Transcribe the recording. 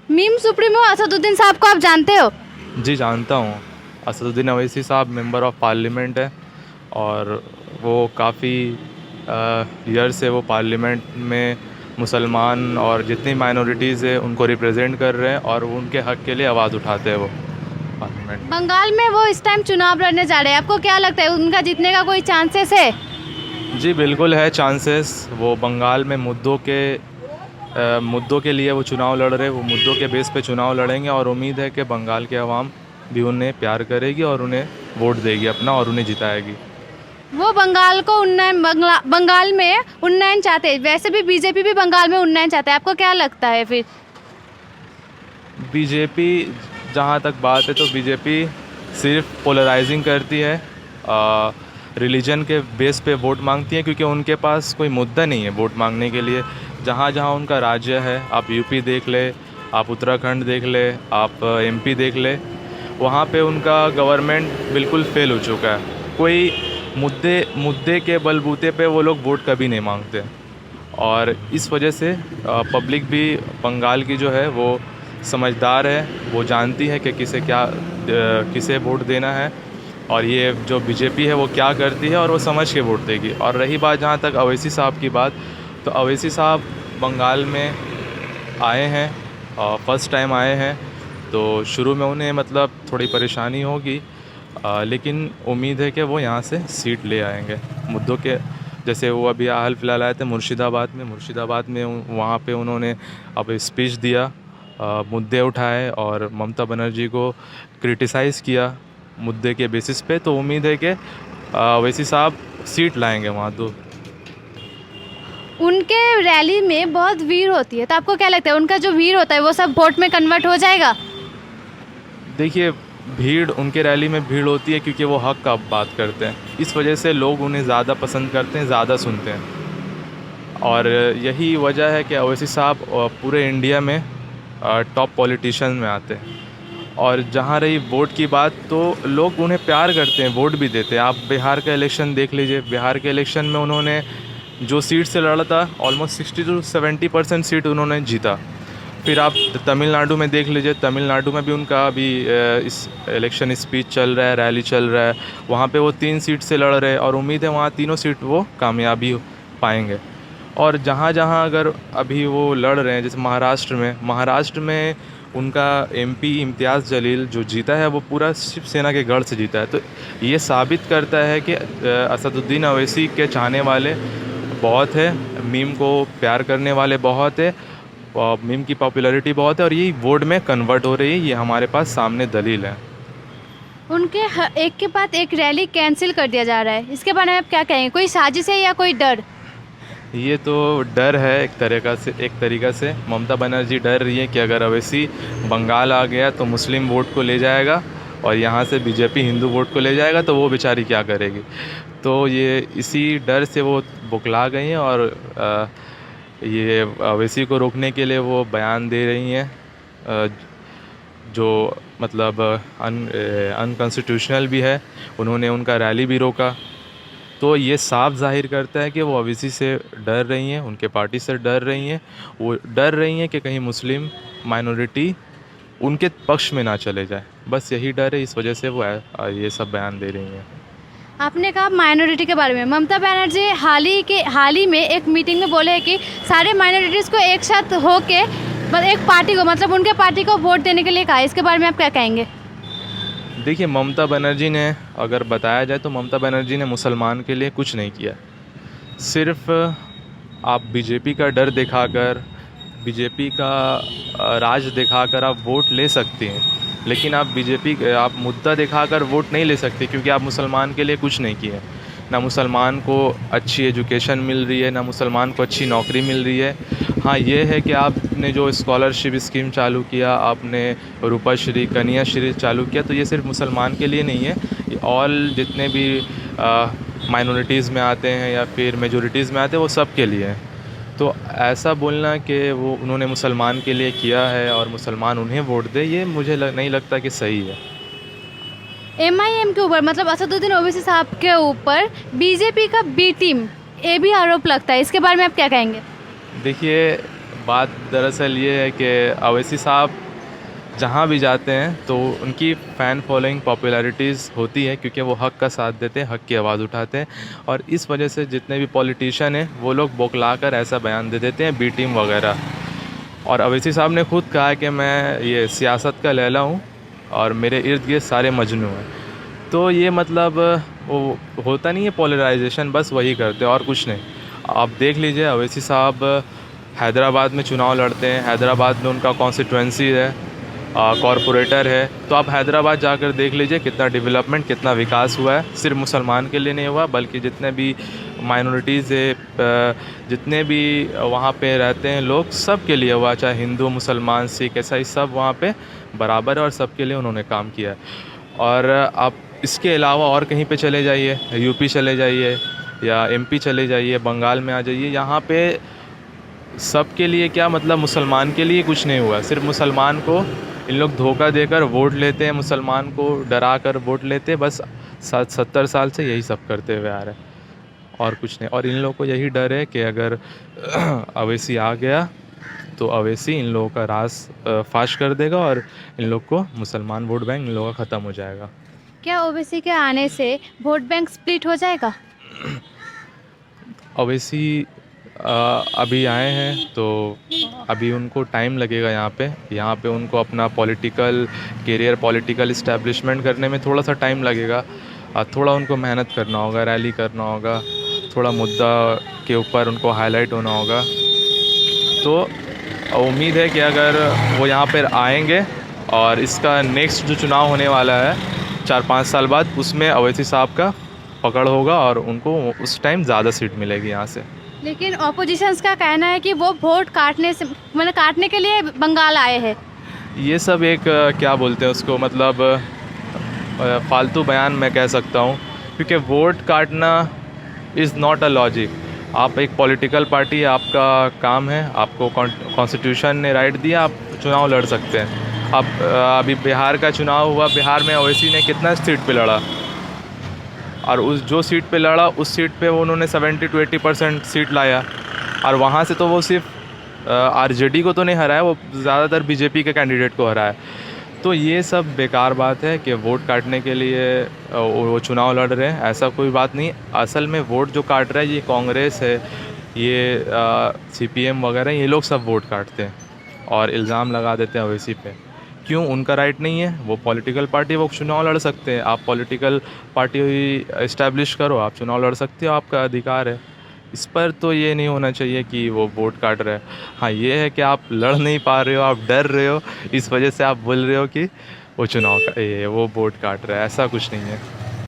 Meme supremo Asaduddin साहब को आप जानते हो? जी जानता हूँ। असदुद्दीन अवैसी साहब मेंबर ऑफ पार्लियामेंट है और वो काफ़ी ईयर से वो पार्लियामेंट में मुसलमान और जितनी माइनॉरिटीज़ है उनको रिप्रेजेंट कर रहे हैं और उनके हक़ के लिए आवाज़ उठाते हैं वो पार्लियामेंट में। बंगाल में वो इस टाइम चुनाव लड़ने जा रहे हैं, आपको क्या लगता है उनका जीतने का कोई चांसेस है? जी बिल्कुल है चांसेस। वो बंगाल में मुद्दों के लिए वो चुनाव लड़ रहे हैं, वो मुद्दों के बेस पे चुनाव लड़ेंगे और उम्मीद है कि बंगाल के अवाम भी उन्हें प्यार करेगी और उन्हें वोट देगी अपना और उन्हें जिताएगी। वो बंगाल को बंगाल में उन्नयन चाहते हैं, वैसे भी बीजेपी भी बंगाल में उन्नयन चाहता है, आपको क्या लगता है फिर? बीजेपी जहाँ तक बात है तो बीजेपी सिर्फ पोलराइजिंग करती है, रिलीजन के बेस पे वोट मांगती है क्योंकि उनके पास कोई मुद्दा नहीं है वोट मांगने के लिए। जहाँ जहाँ उनका राज्य है, आप यूपी देख ले, आप उत्तराखंड देख ले, आप एमपी देख ले, वहाँ पे उनका गवर्नमेंट बिल्कुल फेल हो चुका है। कोई मुद्दे के बलबूते पे वो लोग वोट कभी नहीं मांगते और इस वजह से पब्लिक भी बंगाल की जो है वो समझदार है, वो जानती है कि किसे वोट देना है और ये जो बीजेपी है वो क्या करती है और वो समझ के वोट देगी। और रही बात जहाँ तक अवैसी साहब की बात, तो अवैसी साहब बंगाल में आए हैं, फर्स्ट टाइम आए हैं, तो शुरू में उन्हें मतलब थोड़ी परेशानी होगी, लेकिन उम्मीद है कि वो यहाँ से सीट ले आएंगे मुद्दों के। जैसे वो अभी हाल फिलहाल आए थे मुर्शिदाबाद में वहाँ पे उन्होंने अब स्पीच दिया, मुद्दे उठाए और ममता बनर्जी को क्रिटिसाइज़ किया मुद्दे के बेसिस पे। तो उम्मीद है कि अवैसी साहब सीट लाएंगे वहाँ। तो उनके रैली में बहुत भीड़ होती है, तो आपको क्या लगता है उनका जो भीड़ होता है वो सब वोट में कन्वर्ट हो जाएगा? देखिए, भीड़ उनके रैली में भीड़ होती है क्योंकि वो हक़ का बात करते हैं, इस वजह से लोग उन्हें ज़्यादा पसंद करते हैं, ज़्यादा सुनते हैं। और यही वजह है कि अवैसी साहब पूरे इंडिया में टॉप पॉलिटिशियन में आते हैं। और जहाँ रही वोट की बात, तो लोग उन्हें प्यार करते हैं, वोट भी देते हैं। आप बिहार का इलेक्शन देख लीजिए, बिहार के इलेक्शन में उन्होंने जो सीट से लड़ा था ऑलमोस्ट 60 to 70% सीट उन्होंने जीता। फिर आप तमिलनाडु में देख लीजिए, तमिलनाडु में भी उनका अभी इस इलेक्शन स्पीच चल रहा है, रैली चल रहा है, वहाँ पे वो 3 सीट से लड़ रहे हैं और उम्मीद है वहाँ तीनों सीट वो कामयाबी पाएंगे। और जहाँ जहाँ अगर अभी वो लड़ रहे हैं, जैसे महाराष्ट्र में उनका एमपी इम्तियाज़ जलील जो जीता है वो पूरा शिवसेना के गढ़ से जीता है। तो ये साबित करता है कि असदुद्दीन अवैसी के चाहने वाले बहुत है, मीम को प्यार करने वाले बहुत है, और मीम की पॉपुलैरिटी बहुत है और ये वोट में कन्वर्ट हो रही है। ये हमारे पास सामने दलील है। उनके एक के बाद एक रैली कैंसिल कर दिया जा रहा है, इसके बारे में आप क्या कहेंगे? कोई साजिश है या कोई डर? ये तो डर है एक तरीक़ा से ममता बनर्जी डर रही है कि अगर अवैसी बंगाल आ गया तो मुस्लिम वोट को ले जाएगा और यहाँ से बीजेपी हिंदू वोट को ले जाएगा, तो वो बेचारी क्या करेगी। तो ये इसी डर से वो बौखला गई हैं और ये अवैसी को रोकने के लिए वो बयान दे रही हैं, जो मतलब अनकॉन्स्टिट्यूशनल भी है। उन्होंने उनका रैली भी रोका, तो ये साफ जाहिर करता है कि वो अवैसी से डर रही हैं, उनके पार्टी से डर रही हैं। वो डर रही हैं कि कहीं मुस्लिम माइनॉरिटी उनके पक्ष में ना चले जाए, बस यही डर है, इस वजह से वो ये सब बयान दे रही हैं। आपने कहा माइनॉरिटी के बारे में, ममता बनर्जी हाल ही में एक मीटिंग में बोले हैं कि सारे माइनॉरिटीज़ को एक साथ होके एक पार्टी को, मतलब उनके पार्टी को वोट देने के लिए कहा। इसके बारे में आप क्या कहेंगे? देखिए, ममता बनर्जी ने, अगर बताया जाए तो ममता बनर्जी ने मुसलमान के लिए कुछ नहीं किया। सिर्फ आप बीजेपी का डर दिखाकर, बीजेपी का राज दिखाकर आप वोट ले सकते हैं, लेकिन आप मुद्दा दिखाकर वोट नहीं ले सकते क्योंकि आप मुसलमान के लिए कुछ नहीं किए। ना मुसलमान को अच्छी एजुकेशन मिल रही है, ना मुसलमान को अच्छी नौकरी मिल रही है। हाँ, ये है कि आपने जो स्कॉलरशिप स्कीम चालू किया, आपने रूपाश्री कन्याश्री चालू किया, तो ये सिर्फ मुसलमान के लिए नहीं है, ये ऑल जितने भी माइनॉरिटीज़ में आते हैं या फिर मेजॉरिटीज़ में आते हैं वो सब के लिए है। तो ऐसा बोलना कि वो उन्होंने मुसलमान के लिए किया है और मुसलमान उन्हें वोट दे, ये मुझे नहीं लगता कि सही है। MIM के ऊपर, मतलब असदुद्दीन ओवैसी साहब के ऊपर बीजेपी का बी टीम ये भी आरोप लगता है, इसके बारे में आप क्या कहेंगे? देखिए, बात दरअसल ये है कि अवैसी साहब जहाँ भी जाते हैं तो उनकी फ़ैन फॉलोइंग पॉपुलैरिटीज़ होती है, क्योंकि वो हक़ का साथ देते हैं, हक़ की आवाज़ उठाते हैं। और इस वजह से जितने भी पॉलिटिशियन हैं वो लोग बौखला कर ऐसा बयान दे देते हैं, बी टीम वगैरह। और अवैसी साहब ने खुद कहा है कि मैं ये सियासत का लैला हूँ और मेरे इर्द गिर्द सारे मजनू हैं। तो ये मतलब वो होता नहीं है पोलराइजेशन, बस वही करते हैं और कुछ नहीं। आप देख लीजिए, अवैसी साहब हैदराबाद में चुनाव लड़ते हैं, हैदराबाद में उनका कॉन्स्टिट्यूंसी है, कॉरपोरेटर है। तो आप हैदराबाद जाकर देख लीजिए कितना डेवलपमेंट, कितना विकास हुआ है। सिर्फ मुसलमान के लिए नहीं हुआ, बल्कि जितने भी माइनॉरिटीज़ है, जितने भी वहाँ पे रहते हैं लोग, सब के लिए हुआ, चाहे हिंदू, मुसलमान, सिख, ईसाई, सब वहाँ पे बराबर है और सब के लिए उन्होंने काम किया है। और आप इसके अलावा और कहीं पे चले जाइए, यूपी चले जाइए या एमपी चले जाइए, बंगाल में आ जाइए, यहाँ पे सब के लिए क्या मतलब मुसलमान के लिए कुछ नहीं हुआ। सिर्फ मुसलमान को इन लोग धोखा देकर वोट लेते हैं, मुसलमान को डरा कर वोट लेते हैं। बस 70 साल से यही सब करते हुए आ रहे हैं और कुछ नहीं। और इन लोगों को यही डर है कि अगर अवैसी आ गया तो अवैसी इन लोगों का राज फाश कर देगा और इन लोग को मुसलमान वोट बैंक इन लोगों का ख़त्म हो जाएगा। क्या ओबीसी के आने से वोट बैंक स्प्लिट हो जाएगा? अवैसी अभी आए हैं तो अभी उनको टाइम लगेगा यहाँ पे उनको अपना पॉलिटिकल करियर, पॉलिटिकल इस्टेब्लिशमेंट करने में थोड़ा सा टाइम लगेगा। थोड़ा उनको मेहनत करना होगा, रैली करना होगा, थोड़ा मुद्दा के ऊपर उनको हाईलाइट होना होगा। तो उम्मीद है कि अगर वो यहाँ पर आएंगे और इसका नेक्स्ट जो चुनाव होने वाला है 4-5 साल बाद, उसमें अवैसी साहब का पकड़ होगा और उनको उस टाइम ज़्यादा सीट मिलेगी यहाँ से। लेकिन ऑपोजिशंस का कहना है कि वो वोट काटने से मतलब काटने के लिए बंगाल आए हैं। ये सब एक क्या बोलते हैं उसको, मतलब फालतू बयान मैं कह सकता हूँ, क्योंकि वोट काटना इज़ नॉट अ लॉजिक। आप एक पॉलिटिकल पार्टी है, आपका काम है, आपको कॉन्स्टिट्यूशन ने राइट दिया, आप चुनाव लड़ सकते हैं। अब अभी बिहार का चुनाव हुआ, बिहार में ओवैसी ने कितना सीट पे लड़ा और उस जो सीट पे लड़ा उस सीट पे उन्होंने 70 to 80% सीट लाया। और वहाँ से तो वो सिर्फ आरजेडी को तो नहीं हराया, वो ज़्यादातर बीजेपी के कैंडिडेट को हराया। तो ये सब बेकार बात है कि वोट काटने के लिए वो चुनाव लड़ रहे हैं, ऐसा कोई बात नहीं। असल में वोट जो काट रहा है ये कांग्रेस है, ये CPM वगैरह, ये लोग सब वोट काटते हैं और इल्ज़ाम लगा देते हैं ओवैसी पे। क्यों? उनका राइट नहीं है, वो पॉलिटिकल पार्टी, वो चुनाव लड़ सकते हैं। आप पॉलिटिकल पार्टी इस्टेब्लिश करो, आप चुनाव लड़ सकते हो, आपका अधिकार है। इस पर तो ये नहीं होना चाहिए कि वो वोट काट रहे हैं। हाँ, ये है कि आप लड़ नहीं पा रहे हो, आप डर रहे हो, इस वजह से आप बोल रहे हो कि वो चुनाव का वो वोट काट रहा है, ऐसा कुछ नहीं है।